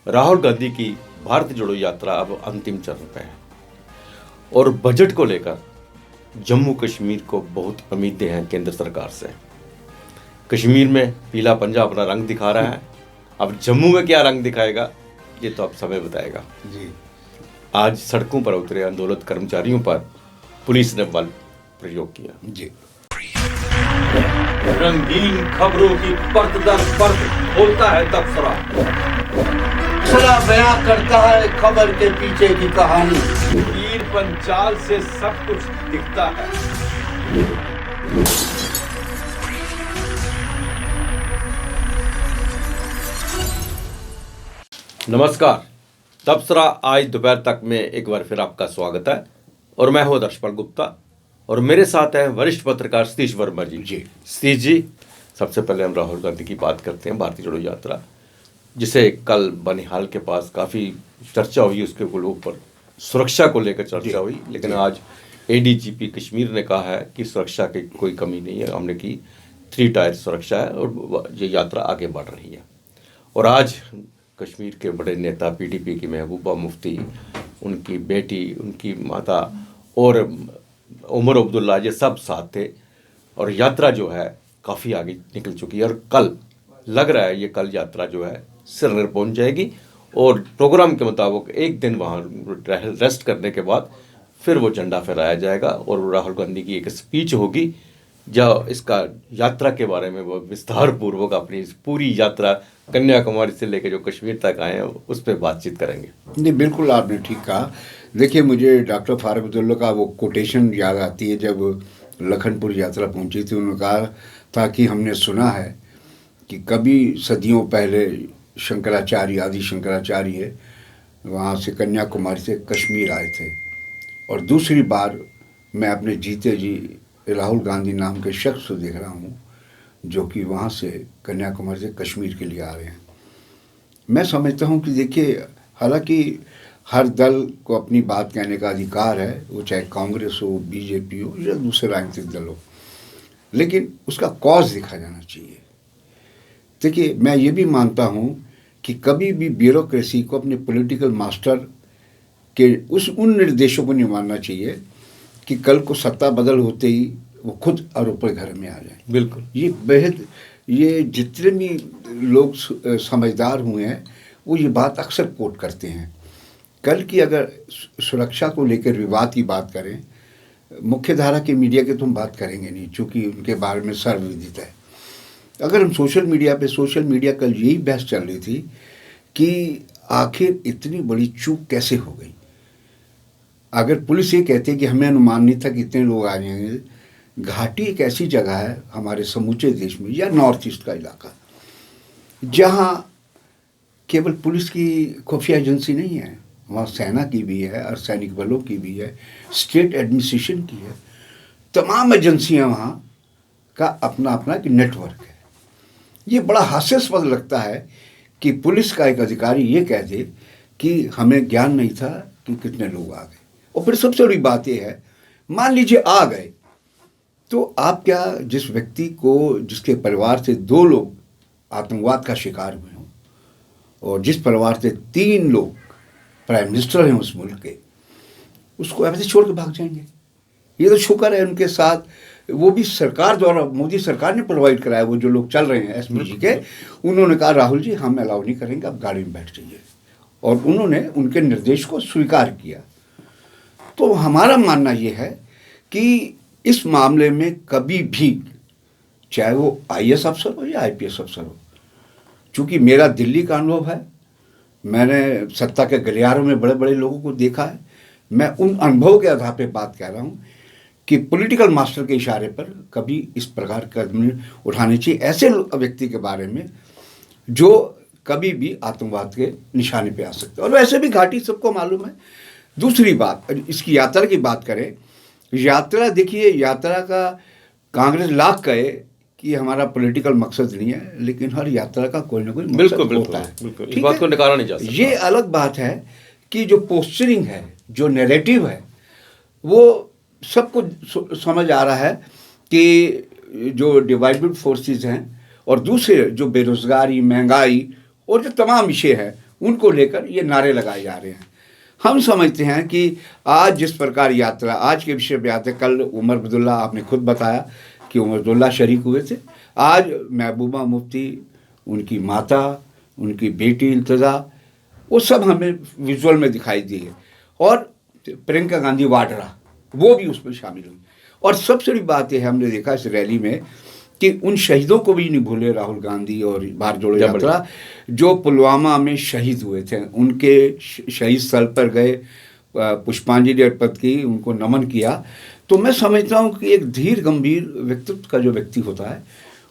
राहुल गांधी की भारत जोड़ो यात्रा अब अंतिम चरण पे है और बजट को लेकर जम्मू कश्मीर को बहुत उम्मीदें हैं केंद्र सरकार से। कश्मीर में पीला पंजा अपना रंग दिखा रहा है, अब जम्मू में क्या रंग दिखाएगा ये तो अब समय बताएगा। जी आज सड़कों पर उतरे आंदोलन कर्मचारियों पर पुलिस ने बल प्रयोग किया। जी रंगीन खबरों की परत दर परत खोलता है तबसरा। थोड़ा बयां करता है खबर के पीछे की कहानी। तीर पंचाल से सब कुछ दिखता है। नमस्कार, तबसरा आज दोपहर तक में एक बार फिर आपका स्वागत है और मैं हूं दर्शपाल गुप्ता और मेरे साथ हैं वरिष्ठ पत्रकार सतीश वर्मा जी। सतीश जी, सबसे पहले हम राहुल गांधी की बात करते हैं। भारतीय जोड़ो यात्रा जिसे कल बनिहाल के पास काफ़ी चर्चा हुई, उसके ऊपर सुरक्षा को लेकर चर्चा हुई, लेकिन आज एडीजीपी कश्मीर ने कहा है कि सुरक्षा की कोई कमी नहीं है, हमने की 3 टायर सुरक्षा है और ये यात्रा आगे बढ़ रही है। और आज कश्मीर के बड़े नेता पीडीपी की महबूबा मुफ्ती, उनकी बेटी, उनकी माता और उमर अब्दुल्ला, ये सब साथ थे और यात्रा जो है काफ़ी आगे निकल चुकी है। और कल लग रहा है ये कल यात्रा जो है श्रीनगर पहुंच जाएगी और प्रोग्राम के मुताबिक एक दिन वहाँ रेस्ट करने के बाद फिर वो झंडा फहराया जाएगा और राहुल गांधी की एक स्पीच होगी जो इसका यात्रा के बारे में वो विस्तार पूर्वक अपनी इस पूरी यात्रा कन्याकुमारी से लेकर जो कश्मीर तक आए हैं उस पर बातचीत करेंगे। नहीं, बिल्कुल आपने ठीक कहा। देखिए, मुझे डॉक्टर फारूक अब्दुल्ला का वो कोटेशन याद आती है जब लखनपुर यात्रा पहुंची थी। उन्होंने कहा था कि हमने सुना है कि कभी सदियों पहले शंकराचार्य, आदि शंकराचार्य वहाँ से कन्याकुमारी से कश्मीर आए थे और दूसरी बार मैं अपने जीते जी राहुल गांधी नाम के शख्स को देख रहा हूँ जो कि वहाँ से कन्याकुमारी से कश्मीर के लिए आ रहे हैं। मैं समझता हूँ कि देखिए, हालांकि हर दल को अपनी बात कहने का अधिकार है, वो चाहे कांग्रेस हो, बीजेपी हो या दूसरे राजनीतिक दल हो, लेकिन उसका कॉज देखा जाना चाहिए। देखिए, मैं ये भी मानता हूँ कि कभी भी ब्यूरोक्रेसी को अपने पॉलिटिकल मास्टर के उन निर्देशों को नहीं मानना चाहिए कि कल को सत्ता बदल होते ही वो खुद और ऊपर घर में आ जाए। बिल्कुल, ये जितने भी लोग समझदार हुए हैं वो ये बात अक्सर कोट करते हैं। कल की अगर सुरक्षा को लेकर विवाद की बात करें, मुख्य धारा के मीडिया की तुम बात करेंगे नहीं, चूँकि उनके बारे में सर्वविदित है। अगर हम सोशल मीडिया कल यही बहस चल रही थी कि आखिर इतनी बड़ी चूक कैसे हो गई। अगर पुलिस ये कहती है कि हमें अनुमान नहीं था कि इतने लोग आ जाएंगे, घाटी एक ऐसी जगह है हमारे समूचे देश में या नॉर्थ ईस्ट का इलाका जहाँ केवल पुलिस की खुफिया एजेंसी नहीं है, वहाँ सेना की भी है, अर्धसैनिक बलों की भी है, स्टेट एडमिनिस्ट्रेशन की है, तमाम एजेंसियाँ वहाँ का अपना अपना एक नेटवर्क है। ये बड़ा हास्यास्पद लगता है कि पुलिस का एक अधिकारी ये कह दे कि हमें ज्ञान नहीं था कि कितने लोग आ गए। और फिर सबसे बड़ी बात यह है, मान लीजिए आ गए तो आप क्या, जिस व्यक्ति को, जिसके परिवार से 2 लोग आतंकवाद का शिकार हुए हों और जिस परिवार से 3 लोग प्राइम मिनिस्टर हैं उस मुल्क के, उसको ऐसे छोड़ के भाग जाएंगे? ये तो शुक्र है उनके साथ, वो भी सरकार द्वारा, मोदी सरकार ने प्रोवाइड कराया, वो जो लोग चल रहे हैं एसपीजी के, उन्होंने कहा राहुल जी हम अलाउ नहीं करेंगे, आप गाड़ी में बैठ जाइए, और उन्होंने उनके निर्देश को स्वीकार किया। तो हमारा मानना ये है कि इस मामले में कभी भी, चाहे वो आईएएस अफसर हो या आईपीएस अफसर हो, चूँकि मेरा दिल्ली का अनुभव है, मैंने सत्ता के गलियारों में बड़े बड़े लोगों को देखा है, मैं उन अनुभव के आधार पर बात कह रहा हूँ कि पॉलिटिकल मास्टर के इशारे पर कभी इस प्रकार का कदम उठाने चाहिए ऐसे व्यक्ति के बारे में जो कभी भी आतंकवाद के निशाने पे आ सकते हैं। और वैसे भी घाटी सबको मालूम है। दूसरी बात, इसकी यात्रा की बात करें, यात्रा, देखिए, यात्रा का कांग्रेस लाख कहे कि हमारा पॉलिटिकल मकसद नहीं है, लेकिन हर यात्रा का कोई ना कोई मकसद होता है। बिल्कुल, इस बात को नकारा नहीं जा सकता। ये अलग बात है कि जो पोस्चरिंग है, जो नैरेटिव है, वो सबको समझ आ रहा है कि जो डिवाइडेड फोर्सेस हैं और दूसरे जो बेरोजगारी, महंगाई और जो तमाम विषय हैं उनको लेकर ये नारे लगाए जा रहे हैं। हम समझते हैं कि आज जिस प्रकार यात्रा, आज के विषय पे आते हैं, कल उमर अब्दुल्ला आपने खुद बताया कि उमर अब्दुल्ला शरीक हुए थे। आज महबूबा मुफ्ती, उनकी माता, उनकी बेटी इल्तिजा, वो सब हमें विजुअल में दिखाई दिए, और प्रियंका गांधी वाड्रा वो भी उसमें शामिल हुई। और सबसे बड़ी बात यह है, हमने देखा इस रैली में कि उन शहीदों को भी नहीं भूले राहुल गांधी और भारत जोड़ो यात्रा, जो पुलवामा में शहीद हुए थे। उनके शहीद स्थल पर गए, पुष्पांजलि अर्पित की, उनको नमन किया। तो मैं समझता हूँ कि एक धीर गंभीर व्यक्तित्व का जो व्यक्ति होता है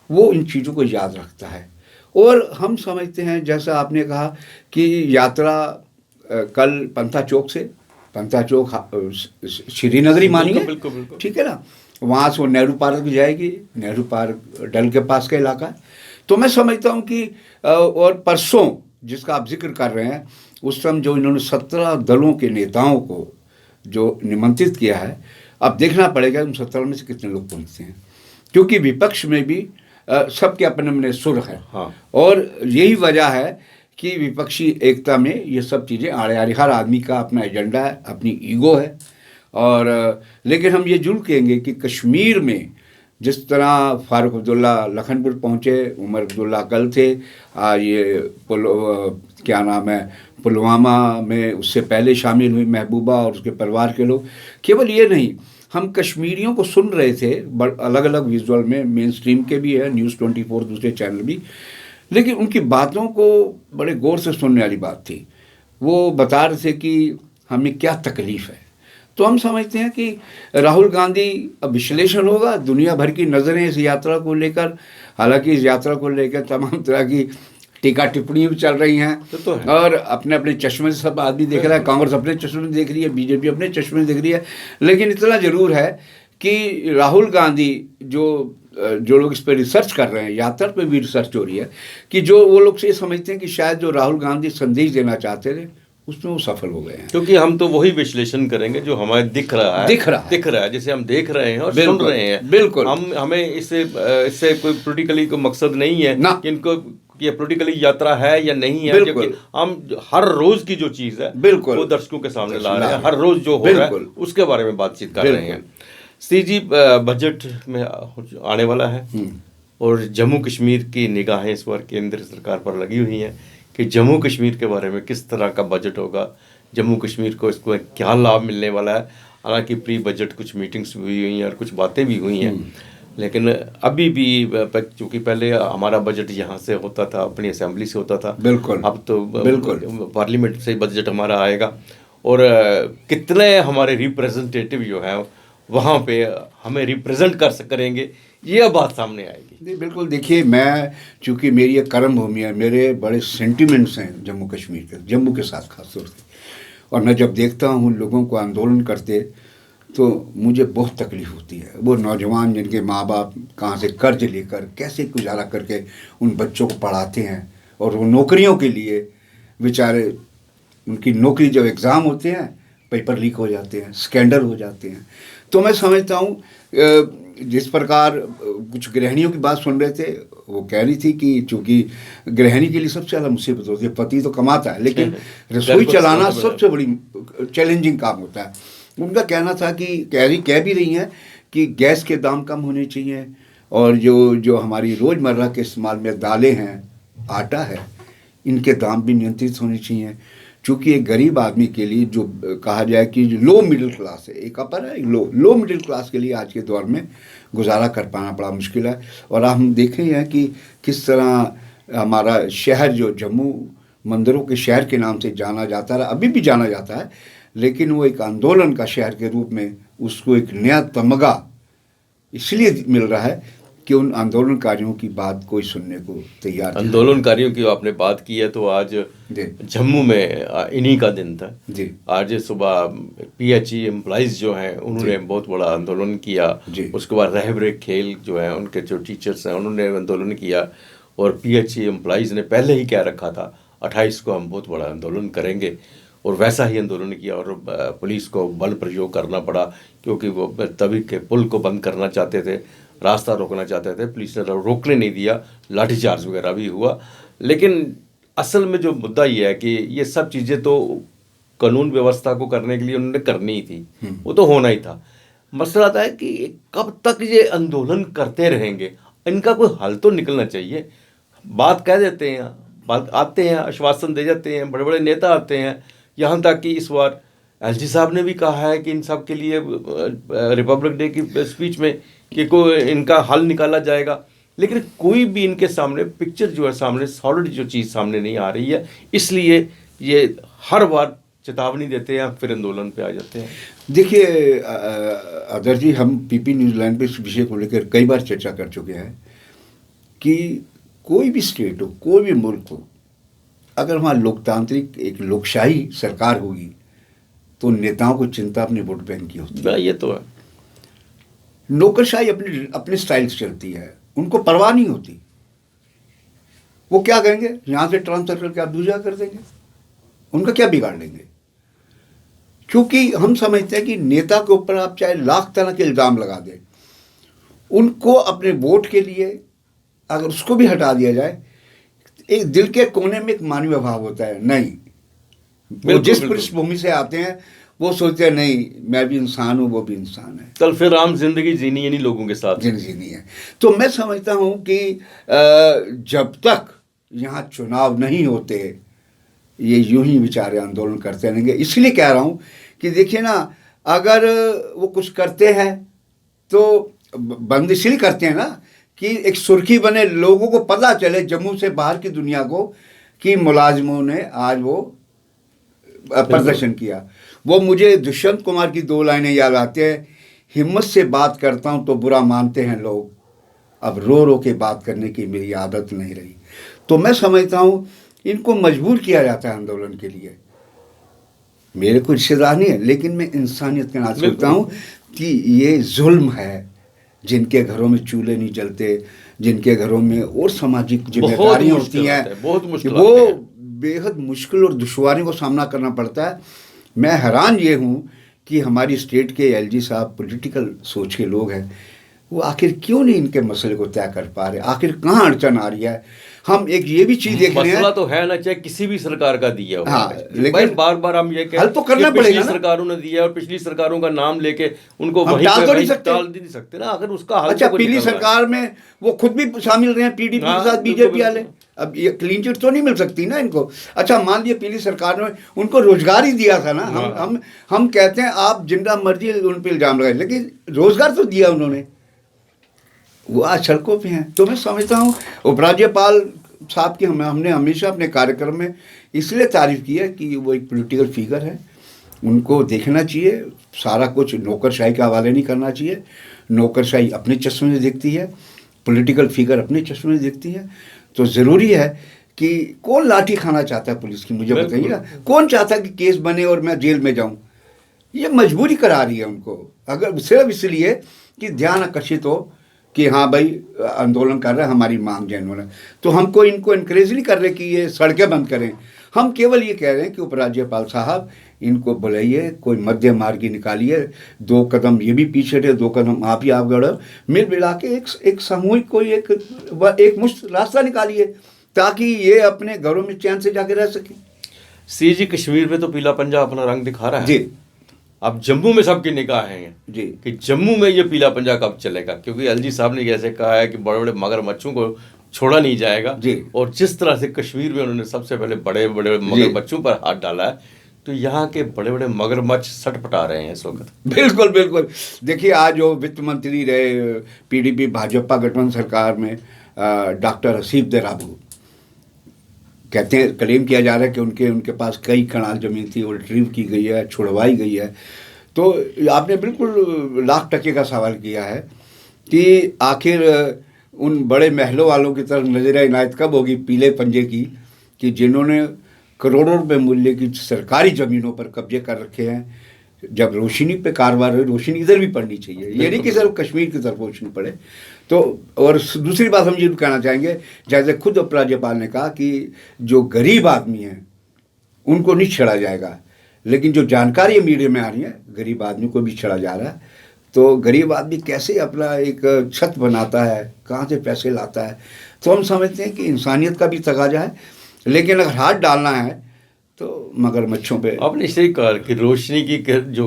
वो इन चीज़ों को याद रखता है। और हम समझते हैं, जैसा आपने कहा कि यात्रा कल पंथा चौक श्रीनगरी मानिए, ठीक है ना, वहाँ से वो नेहरू पार्क जाएगी। नेहरू पार्क डल के पास का इलाका है। तो मैं समझता हूँ कि और परसों जिसका आप जिक्र कर रहे हैं, उस समय जो इन्होंने 17 दलों के नेताओं को जो निमंत्रित किया है, अब देखना पड़ेगा उन 17 में से कितने लोग पहुँचते हैं, क्योंकि विपक्ष में भी सबके अपने अपने सुर हैं। हाँ। और यही वजह है कि विपक्षी एकता में ये सब चीज़ें आड़े आ रही। हर आदमी का अपना एजेंडा है, अपनी ईगो है। और लेकिन हम ये जरूर कहेंगे कि कश्मीर में जिस तरह फारूक अब्दुल्ला लखनपुर पहुँचे, उमर अब्दुल्ला कल थे, ये क्या नाम है, पुलवामा में उससे पहले शामिल हुई महबूबा और उसके परिवार के लोग। केवल ये नहीं, हम कश्मीरियों को सुन रहे थे अलग अलग विजुअल में, मेन स्ट्रीम के भी है, न्यूज़ 24 दूसरे चैनल भी, लेकिन उनकी बातों को बड़े गौर से सुनने वाली बात थी। वो बता रहे थे कि हमें क्या तकलीफ़ है। तो हम समझते हैं कि राहुल गांधी, अब विश्लेषण होगा, दुनिया भर की नज़रें इस यात्रा को लेकर, हालांकि इस यात्रा को लेकर तमाम तरह की टीका टिप्पणी भी चल रही हैं, तो है। और अपने अपने चश्मे से सब आदमी देख रहा है। कांग्रेस अपने चश्मे से देख रही है, बीजेपी अपने चश्मे से देख रही है। लेकिन इतना ज़रूर है कि राहुल गांधी जो लोग इस पर रिसर्च कर रहे हैं, यात्रा पे भी रिसर्च हो रही है, कि जो वो लोग ये समझते हैं कि शायद जो राहुल गांधी संदेश देना चाहते थे उसमें वो सफल हो गए हैं। क्योंकि हम तो वही विश्लेषण करेंगे जो हमें दिख रहा है, जिसे हम देख रहे हैं और सुन रहे हैं। बिल्कुल। हमें इससे कोई पॉलिटिकली कोई मकसद नहीं है कि इनको ये पॉलिटिकली यात्रा है या नहीं है, क्योंकि हम हर रोज की जो चीज़ है बिल्कुल वो दर्शकों के सामने ला रहे हैं। हर रोज जो हो रहा है उसके बारे में बातचीत कर रहे हैं। जी, बजट में आने वाला है और जम्मू कश्मीर की निगाहें इस बार केंद्र सरकार पर लगी हुई हैं कि जम्मू कश्मीर के बारे में किस तरह का बजट होगा, जम्मू कश्मीर को इसको क्या लाभ मिलने वाला है। हालांकि प्री बजट कुछ मीटिंग्स भी हुई हैं और कुछ बातें भी हुई हैं, लेकिन अभी भी चूँकि पहले हमारा बजट यहाँ से होता था, अपनी असेंबली से होता था, बिल्कुल, अब तो पार्लियामेंट से बजट हमारा आएगा। और कितने हमारे रिप्रेजेंटेटिव जो हैं वहाँ पे हमें रिप्रेजेंट करेंगे, ये बात सामने आएगी। नहीं, बिल्कुल। देखिए, मैं चूँकि मेरी एक कर्म भूमि है, मेरे बड़े सेंटिमेंट्स हैं जम्मू कश्मीर के, जम्मू के साथ खास तौर से। और मैं जब देखता हूँ लोगों को आंदोलन करते तो मुझे बहुत तकलीफ़ होती है। वो नौजवान जिनके माँ बाप कहाँ से कर्ज लेकर कैसे गुजारा करके उन बच्चों को पढ़ाते हैं, और वो नौकरियों के लिए बेचारे, उनकी नौकरी जब एग्ज़ाम होते हैं पेपर लीक हो जाते हैं, स्कैंडल हो जाते हैं। तो मैं समझता हूँ जिस प्रकार कुछ गृहिणियों की बात सुन रहे थे, वो कह रही थी कि चूँकि गृहिणी के लिए सबसे ज़्यादा मुसीबत होती है, पति तो कमाता है लेकिन रसोई चलाना सबसे बड़ी चैलेंजिंग काम होता है। उनका कहना था कि कह भी रही हैं कि गैस के दाम कम होने चाहिए, और जो हमारी रोज़मर्रा के इस्तेमाल में दालें हैं, आटा है, इनके दाम भी नियंत्रित होने चाहिए। चूँकि एक गरीब आदमी के लिए जो कहा जाए कि लो मिडिल क्लास है, एक अपर है, एक लो मिडिल क्लास के लिए आज के दौर में गुजारा कर पाना बड़ा मुश्किल है। और हम देख रहे हैं कि किस तरह हमारा शहर जो जम्मू मंदिरों के शहर के नाम से जाना जाता है, अभी भी जाना जाता है, लेकिन वो एक आंदोलन का शहर के रूप में उसको एक नया तमगा इसलिए मिल रहा है कि उन आंदोलनकारियों की बात कोई सुनने को तैयार नहीं। आंदोलनकारियों की आपने बात की है तो आज जम्मू में इन्हीं का दिन था जी। आज सुबह PHE एम्प्लॉइज़ जो हैं उन्होंने बहुत बड़ा आंदोलन किया। उसके बाद रहबरे खेल जो है उनके जो टीचर्स हैं उन्होंने आंदोलन किया, और PHE एम्प्लॉइज़ ने पहले ही कह रखा था 28 को हम बहुत बड़ा आंदोलन करेंगे, और वैसा ही आंदोलन किया। और पुलिस को बल प्रयोग करना पड़ा क्योंकि वो तभी के पुल को बंद करना चाहते थे, रास्ता रोकना चाहते थे, पुलिस ने रोकने नहीं दिया, लाठीचार्ज वगैरह भी हुआ। लेकिन असल में जो मुद्दा ये है कि ये सब चीज़ें तो कानून व्यवस्था को करने के लिए उन्होंने करनी ही थी, वो तो होना ही था। मसला आता है कि कब तक ये आंदोलन करते रहेंगे, इनका कोई हल तो निकलना चाहिए। बात कह देते हैं, बात आते हैं, आश्वासन दे जाते हैं, बड़े बड़े नेता आते हैं, यहाँ तक कि इस बार एलजी साहब ने भी कहा है कि इन सब के लिए रिपब्लिक डे की स्पीच में कि कोई इनका हल निकाला जाएगा, लेकिन कोई भी इनके सामने पिक्चर जो है, सामने सॉलिड जो चीज़ सामने नहीं आ रही है, इसलिए ये हर बार चेतावनी देते हैं फिर आंदोलन पे आ जाते हैं। देखिए अदर जी, हम पीपी न्यूजीलैंड पे इस विषय को लेकर कई बार चर्चा कर चुके हैं कि कोई भी स्टेट हो, कोई भी मुल्क हो, अगर वहाँ लोकतांत्रिक एक लोकशाही सरकार होगी तो नेताओं को चिंता अपने वोट बैंक की होती है। ये तो है। नौकरशाही अपने स्टाइल से चलती है, उनको परवाह नहीं होती। वो क्या कहेंगे, यहाँ से ट्रांसफर करके आप दूसरा कर देंगे, उनका क्या बिगाड़ लेंगे। क्योंकि हम समझते हैं कि नेता के ऊपर आप चाहे लाख तरह के इल्ज़ाम लगा दें, उनको अपने वोट के लिए अगर उसको भी हटा दिया जाए, एक दिल के कोने में एक मानवीय भाव होता है। नहीं, वो जिस पृष्ठभूमि से आते हैं वो सोचते हैं नहीं मैं भी इंसान हूँ, वो भी इंसान है, कल फिर आम जिंदगी जीनी है नहीं लोगों के साथ, जीनी है। तो मैं समझता हूँ कि जब तक यहाँ चुनाव नहीं होते ये यूं ही बेचारे आंदोलन करते रहेंगे। इसलिए कह रहा हूँ कि देखिए ना, अगर वो कुछ करते हैं तो बंद इसलिए करते हैं ना कि एक सुर्खी बने, लोगों को पता चले जम्मू से बाहर की दुनिया को कि मुलाजिमों ने आज वो प्रदर्शन किया। वो मुझे दुष्यंत कुमार की 2 लाइनें याद आती हैं, हिम्मत से बात करता हूँ तो बुरा मानते हैं लोग, अब रो रो के बात करने की मेरी आदत नहीं रही। तो मैं समझता हूँ इनको मजबूर किया जाता है आंदोलन के लिए। मेरे कोई रिश्तेदार नहीं है, लेकिन मैं इंसानियत के नाते सोचता हूँ कि ये जुल्म है, जिनके घरों में चूल्हे नहीं जलते, जिनके घरों में और सामाजिक जिम्मेदारियाँ होती हैं, वो बेहद मुश्किल और दुश्वारियों को सामना करना पड़ता है। मैं हैरान ये हूँ कि हमारी स्टेट के एलजी साहब पॉलिटिकल सोच के लोग हैं, वो आखिर क्यों नहीं इनके मसले को तय कर पा रहे, आखिर कहाँ अड़चन आ रही है। हम एक ये भी चीज देख रहे हैं, मसला तो है ना, चाहे किसी भी सरकार का दिया हो, हाँ, लेकिन बार बार हम ये हल तो करना पड़ेगा पिछली सरकारों ने दिया और पिछली सरकारों का नाम लेके उनको वहीं पे टाल नहीं सकते ना, अगर उसका हल। अच्छा, पिछली सरकार में वो खुद भी शामिल रहे हैं पीडीपी के साथ, बीजेपी वाले, अब ये क्लीन चिट तो नहीं मिल सकती ना इनको। अच्छा, मान लिया पिछली सरकार ने उनको रोजगार ही दिया था ना, हम कहते हैं आप जिनका मर्जी उन पर इल्जाम लगाए, लेकिन रोजगार तो दिया उन्होंने, वो आज सड़कों पे हैं। तो मैं समझता हूँ उपराज्यपाल साहब की हमने हमेशा अपने कार्यक्रम में इसलिए तारीफ की है कि वो एक पॉलिटिकल फिगर है, उनको देखना चाहिए, सारा कुछ नौकरशाही के हवाले नहीं करना चाहिए। नौकरशाही अपने चश्मे से देखती है, पॉलिटिकल फिगर अपने चश्मे से देखती है। तो ज़रूरी है कि कौन लाठी खाना चाहता है पुलिस की, मुझे बताइए ना, कौन चाहता है कि केस बने और मैं जेल में जाऊँ। ये मजबूरी करा रही है उनको, अगर सिर्फ इसलिए कि ध्यान आकर्षित हो कि हाँ भाई आंदोलन कर रहे हैं, हमारी मांग जेन्युइन है। तो हमको इनको इनक्रेज नहीं कर रहे कि ये सड़कें बंद करें, हम केवल ये कह रहे हैं कि उपराज्यपाल साहब इनको बुलाइए, कोई मध्य मार्ग निकालिए, 2 कदम ये भी पीछे रहे, 2 कदम आप ही आप गढ़, मिल मिला के एक सामूहिक कोई एक मुश्त रास्ता निकालिए ताकि ये अपने घरों में चैन से जाके रह सके। सी जी, कश्मीर में तो पीला पंजा अपना रंग दिखा रहा है जी। अब जम्मू में सबकी निगाह हैं जी कि जम्मू में ये पीला पंजा कब चलेगा, क्योंकि एलजी साहब ने जैसे कहा है कि बड़े बड़े मगरमच्छों को छोड़ा नहीं जाएगा जी। और जिस तरह से कश्मीर में उन्होंने सबसे पहले बड़े बड़े मगरमच्छों पर हाथ डाला है, तो यहाँ के बड़े बड़े मगरमच्छ सटपटा रहे हैं इस वक्त। बिल्कुल बिल्कुल। देखिए, आज जो वित्त मंत्री रहे पीडीपी भाजपा गठबंधन सरकार में डॉक्टर हसीब देराबू, कहते हैं, क्लेम किया जा रहा है कि उनके पास कई कनाल ज़मीन थी, वो रिट्रीव की गई है, छुड़वाई गई है। तो आपने बिल्कुल लाख टके का सवाल किया है कि आखिर उन बड़े महलों वालों की तरफ नजर इनायत कब होगी पीले पंजे की, कि जिन्होंने करोड़ों रुपए मूल्य की सरकारी ज़मीनों पर कब्जे कर रखे हैं। जब रोशनी पे कारोबार हो, रोशनी इधर भी पड़नी चाहिए, ये नहीं कि सिर्फ कश्मीर की तरफ रोशनी पड़े। तो और दूसरी बात हम ये भी कहना चाहेंगे, जैसे खुद उपराज्यपाल ने कहा कि जो गरीब आदमी हैं उनको नहीं छेड़ा जाएगा, लेकिन जो जानकारी मीडिया में आ रही है गरीब आदमी को भी छेड़ा जा रहा है। तो गरीब आदमी कैसे अपना एक छत बनाता है, कहाँ से पैसे लाता है। तो हम समझते हैं कि इंसानियत का भी तकाजा है लेकिन अगर हाथ डालना है तो मगरमच्छों पे। आपने सही कहा कि रोशनी की जो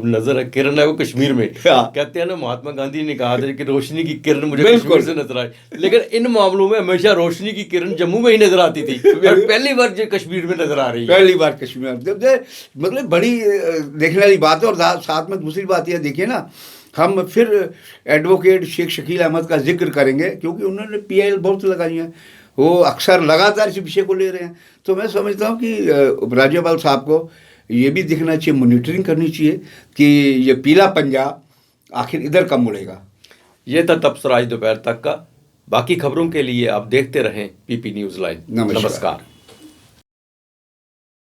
नजर है, किरण है, वो कश्मीर में। हाँ। कहते हैं ना, महात्मा गांधी ने कहा था कि रोशनी की किरण मुझे बिल्कुल। कश्मीर से नजर आई, लेकिन इन मामलों में हमेशा रोशनी की किरण जम्मू में ही नजर आती थी और पहली बार जो कश्मीर में नजर आ रही है। पहली बार कश्मीर मतलब बड़ी देखने वाली बात है। और साथ में दूसरी बात यह देखिए ना, हम फिर एडवोकेट शेख शकील अहमद का जिक्र करेंगे, क्योंकि उन्होंने PIL बहुत लगाई हैं, वो अक्सर लगातार इस विषय को ले रहे हैं। तो मैं समझता हूँ कि उपराज्यपाल साहब को ये भी देखना चाहिए, मॉनिटरिंग करनी चाहिए कि ये पीला पंजा आखिर इधर कब मुड़ेगा। ये था तबसरा आज दोपहर तक का। बाकी खबरों के लिए आप देखते रहें PP न्यूज़ लाइव। नमस्कार। नमस्कार।